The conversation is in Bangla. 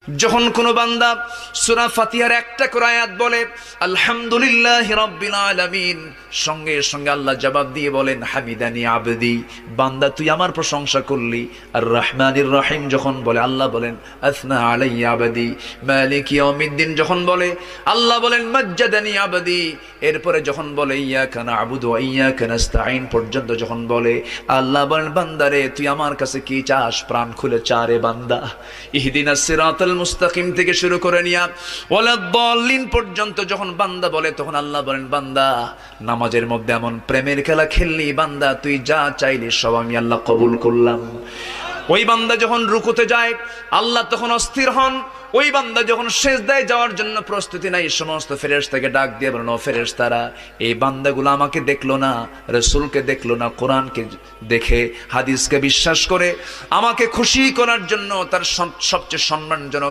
যখন কোনো বান্দা সূরা ফাতিহার একটা করে আয়াত বলে আলহামদুলিল্লাহি রাব্বিল আলামিন, সঙ্গে সঙ্গে আল্লাহ জবাব দিয়ে বলেন হামিদানি আবদি, বান্দা তুই আমার প্রশংসা করলি। আর রহমানির রহিম যখন বলে আল্লাহ বলেন আসনা আলাইয়া আবদি। মালিক ইয়াউমিদ্দিন যখন বলে আল্লাহ বলেন মাজ্জাদানি আবদি। এরপরে যখন বলে ইয়াকা না'বুদু ওয়া ইয়াকা নাস্তাঈন পর্যন্ত যখন বলে আল্লাহ বলেন বান্দারে তুই আমার কাছে কি চাস, প্রাণ খুলে চারে বান্দা। ইহদিনাস সিরাতাল মুস্তাকিম থেকে শুরু করে নিয়া ওয়ালাদ-দাল্লিন পর্যন্ত যখন বান্দা বলে তখন আল্লাহ বলেন বান্দা নামাজের মধ্যে এমন প্রেমের খেলা খেললি বান্দা, তুই যা চাইলি সব আমি আল্লাহ কবুল করলাম। ওই বান্দা যখন রুকুতে যায় আল্লাহ তখন অস্থির হন। ওই বান্দা যখন সিজদায় যাওয়ার জন্য প্রস্তুতি নাই, সমস্ত ফেরেশতাকে ডাক দিয়ে বলেন ও ফেরেশতারা, এই বান্দাগুলো আমাকে দেখলো না, রাসূলকে দেখলো না, কোরআনকে দেখে হাদিসকে বিশ্বাস করে আমাকে খুশি করার জন্য তার সবচেয়ে সম্মানজনক